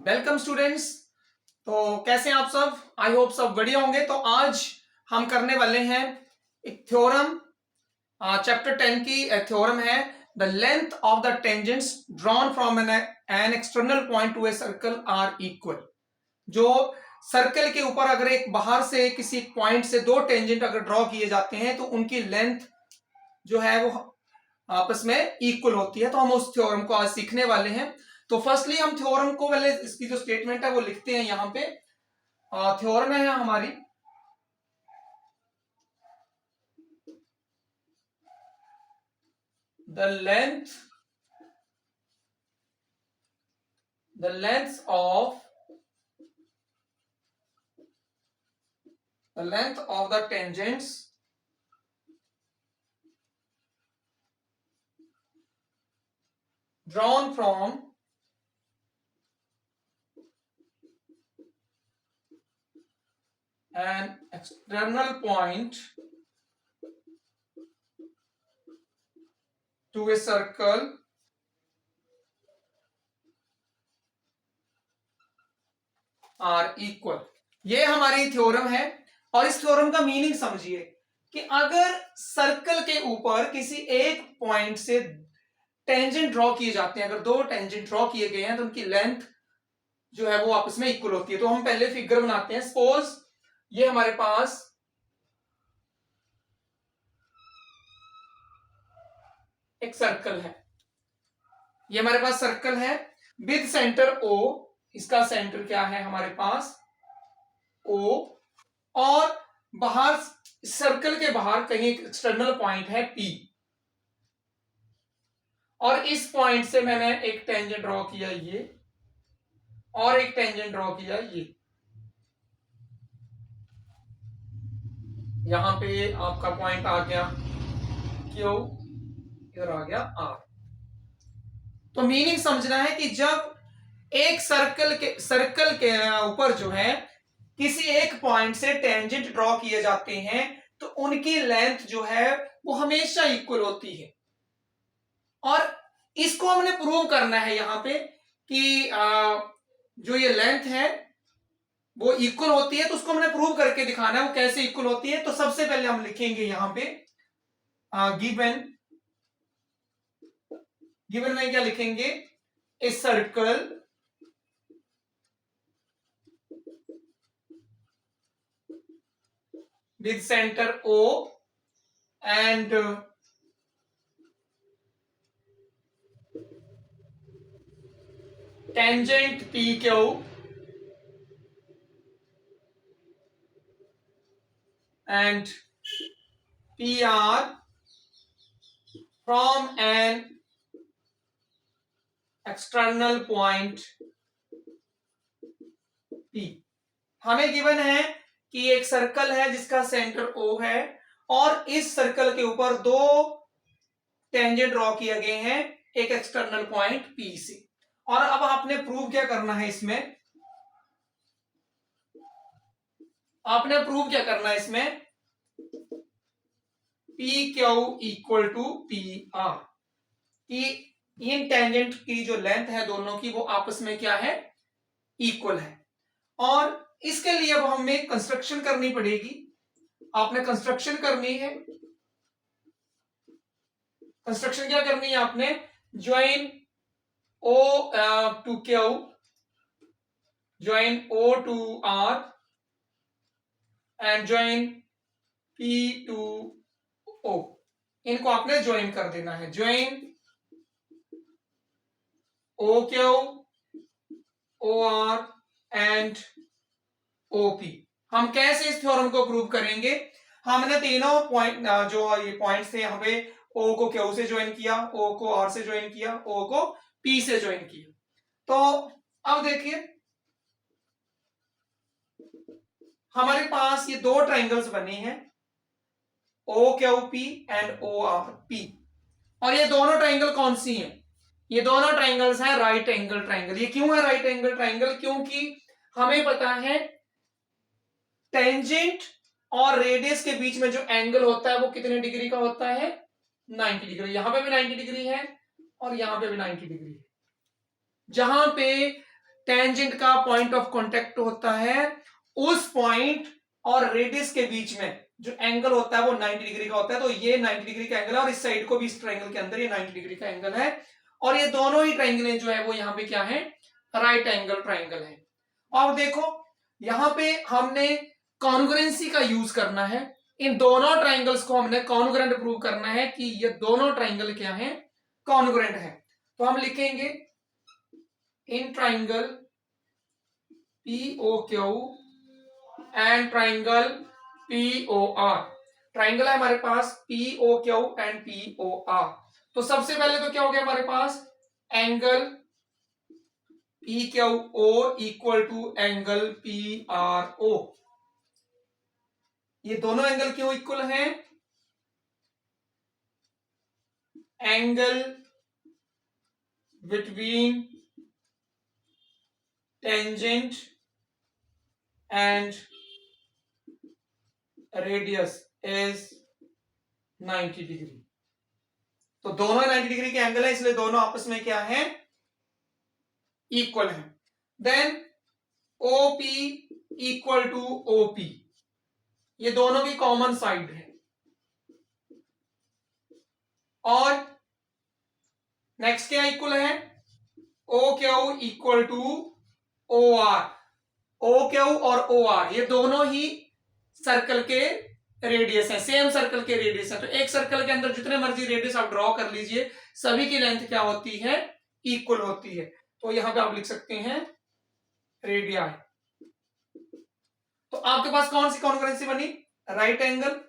Welcome students. तो कैसे हैं आप सब? आई होप सब बढ़िया होंगे। तो आज हम करने वाले हैं एक थ्योरम, चैप्टर 10 की थ्योरम है the length of the tangents drawn from an external point to a circle are equal. जो सर्कल के ऊपर अगर एक बाहर से किसी पॉइंट से दो टेंजेंट अगर ड्रॉ किए जाते हैं तो उनकी लेंथ जो है वो आपस में इक्वल होती है। तो हम उस थ्योरम को आज सीखने वाले हैं। तो फर्स्टली हम थ्योरम को पहले इसकी जो स्टेटमेंट है वो लिखते हैं यहाँ पे। थ्योरम है हमारी the length of the tangents drawn from an external point to a circle are equal. ये हमारी थ्योरम है। और इस थ्योरम का मीनिंग समझिए कि अगर सर्कल के ऊपर किसी एक पॉइंट से टेंजेंट ड्रॉ किए जाते हैं, अगर दो टेंजेंट ड्रॉ किए गए हैं तो उनकी लेंथ जो है वो आपस में इक्वल होती है। तो हम पहले फिगर बनाते हैं। सपोज ये हमारे पास एक सर्कल है, ये हमारे पास सर्कल है विद सेंटर ओ। इसका सेंटर क्या है हमारे पास? ओ। और बाहर सर्कल के बाहर कहीं एक एक्सटर्नल पॉइंट है पी। और इस पॉइंट से मैंने एक टेंजेंट ड्रॉ किया ये, और एक टेंजेंट ड्रॉ किया ये। यहां पे आपका पॉइंट आ गया क्यू, इधर आ गया आर। तो मीनिंग समझना है कि जब एक सर्कल के ऊपर जो है किसी एक पॉइंट से टेंजेंट ड्रॉ किए जाते हैं तो उनकी लेंथ जो है वो हमेशा इक्वल होती है। और इसको हमने प्रूव करना है यहां पे कि जो ये लेंथ है वो इक्वल होती है। तो उसको हमने प्रूव करके दिखाना है वो कैसे इक्वल होती है। तो सबसे पहले हम लिखेंगे यहां पे गिवन में क्या लिखेंगे? A circle with center O and tangent PQ and PR from an external point P। हमें गिवन है कि एक सर्कल है जिसका सेंटर O है और इस सर्कल के ऊपर दो टेंजेंट ड्रॉ किए गए हैं एक एक्सटर्नल पॉइंट P से। और अब आपने प्रूव क्या करना है इसमें? आपने प्रूव क्या करना है इसमें? P Q equal to P R, कि इन टेंजेंट की जो लेंथ है दोनों की वो आपस में क्या है? इक्वल है। और इसके लिए अब हमें कंस्ट्रक्शन करनी पड़ेगी। आपने कंस्ट्रक्शन करनी है। कंस्ट्रक्शन क्या करनी है आपने? Join O to Q, join O to R and join P to O. इनको आपने ज्वाइन कर देना है। Join O Q, O R and OP. हम कैसे इस थ्योरम को प्रूव करेंगे? हमने तीनों पॉइंट जो ये पॉइंट्स थे यहाँ पे, ओ को क्यू से ज्वाइन किया, ओ को आर से ज्वाइन किया, ओ को पी से ज्वाइन किया। तो अब देखिए हमारे पास ये दो ट्राइंगल्स बने हैं, O Q P and O R P. और ये दोनों ट्राइंगल कौन सी हैं? ये दोनों ट्राइंगल्स हैं राइट एंगल ट्राइंगल। ये क्यों है राइट एंगल ट्राइंगल? क्योंकि हमें पता है टेंजेंट और रेडियस के बीच में जो एंगल होता है वो कितने डिग्री का होता है? 90 डिग्री। यहां पे भी 90 डिग्री है और यहां पे भी 90 डिग्री है। जहां पे टेंजेंट का पॉइंट ऑफ कांटेक्ट होता है उस पॉइंट और रेडियस के बीच में जो एंगल होता है वो 90 डिग्री का होता है। तो ये 90 डिग्री का एंगल है और इस साइड को भी इस ट्रायंगल के अंदर ये 90 डिग्री का एंगल है और ये दोनों ही ट्रायंगल जो है वो यहाँ पे क्या है, राइट एंगल ट्रायंगल है। और देखो यहाँ पे हमने कॉन्ग्रुएंसी का यूज करना है, इन दोनों ट्रायंगल्स को हमने कॉन्ग्रुएंट प्रूव करना है कि ये दोनों ट्रायंगल क्या है, कॉन्ग्रुएंट है। तो हम लिखेंगे in triangle POQ and triangle POR। Triangle है हमारे पास POQ एंड POR। तो सबसे पहले तो क्या हो गया हमारे पास, angle PQO equal to angle PRO। ये दोनों एंगल क्यों इक्वल हैं, angle between tangent and radius is 90 डिग्री। तो दोनों 90 डिग्री के एंगल है इसलिए दोनों आपस में क्या है, इक्वल है। Then OP equal to OP, ये दोनों की कॉमन साइड है। और नेक्स्ट क्या इक्वल है, OQ equal to OR। OQ और OR ये दोनों ही सर्कल के रेडियस है, सेम सर्कल के रेडियस है। तो एक सर्कल के अंदर जितने मर्जी रेडियस आप ड्रॉ कर लीजिए, सभी की लेंथ क्या होती है, इक्वल होती है। तो यहां पे आप लिख सकते हैं रेडियाई। तो आपके पास कौन सी कॉन्ग्रुएंसी बनी, राइट एंगल।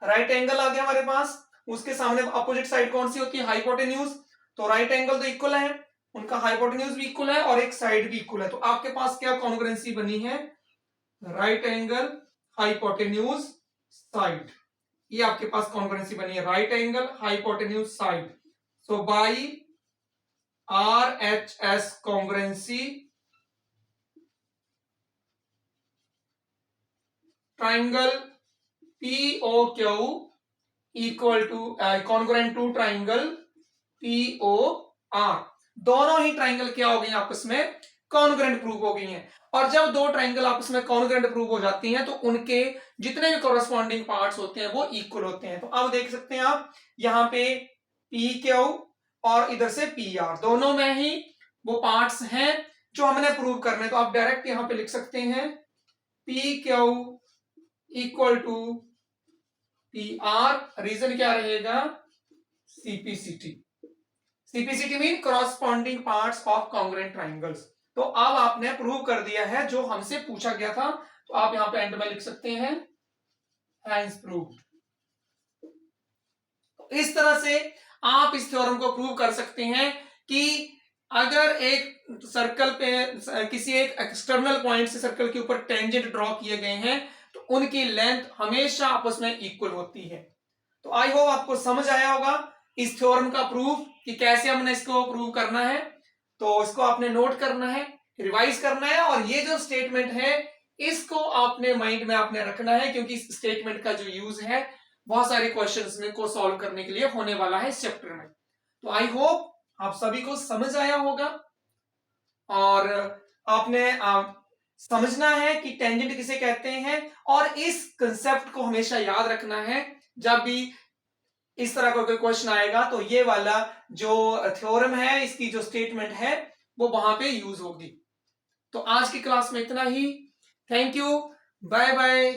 राइट एंगल आ गया हमारे पास, उसके सामने अपोजिट साइड कौन सी होती है, हाइपोटेन्यूज। तो राइट एंगल तो इक्वल है, उनका हाइपोटेन्यूज भी इक्वल है और एक साइड भी इक्वल है। तो आपके पास क्या कॉन्ग्रुएंसी बनी है, राइट एंगल हाइपोटेन्यूज साइड। ये आपके पास कॉन्ग्रुएंसी बनी है, right angle hypotenuse side. So by RHS congruency triangle POQ equal to congruent to triangle POR। दोनों ही ट्राइंगल क्या हो गई आपस में, कॉन्ग्रुएंट प्रूव हो गई हैं। और जब दो ट्राइंगल आपस में कॉन्ग्रुएंट प्रूव हो जाती हैं तो उनके जितने भी कॉरेस्पॉन्डिंग पार्ट्स होते हैं वो इक्वल होते हैं। तो अब देख सकते हैं आप यहाँ पे PQ और इधर से PR दोनों में ही वो पार्ट्स हैं जो हमने प्रूव करने। तो आप डायरेक्ट यहाँ पे लिख सकते हैं PQ equal to PR। Reason क्या रहेगा, CPCT। CPCT mean corresponding parts of congruent triangles. तो अब आपने प्रूव कर दिया है जो हमसे पूछा गया था। तो आप यहां पे एंड में लिख सकते हैं हैंस प्रूव्ड। तो इस तरह से आप इस थ्योरम को प्रूव कर सकते हैं कि अगर एक सर्कल पे किसी एक एक्सटर्नल पॉइंट से सर्कल के ऊपर टेंजेंट ड्रॉ किए गए हैं तो उनकी लेंथ हमेशा आपस में इक्वल होती है। तो आई होप आपको समझ आया होगा इस थ्योरम का प्रूफ कि कैसे हमने इसको प्रूव करना है। तो इसको आपने नोट करना है, रिवाइज करना है और ये जो स्टेटमेंट है इसको आपने माइंड में आपने रखना है क्योंकि इस स्टेटमेंट का जो यूज है बहुत सारे क्वेश्चंस में को सॉल्व करने के लिए होने वाला है इस चैप्टर में। तो आई होप आप सभी को समझ आया होगा और आपने समझना है कि टेंजेंट किसे कहते हैं और इस कंसेप्ट को हमेशा याद रखना है। जब भी इस तरह का कोई क्वेश्चन आएगा तो ये वाला जो थ्योरम है, इसकी जो स्टेटमेंट है वो वहां पे यूज होगी। तो आज की क्लास में इतना ही। Thank you, bye bye.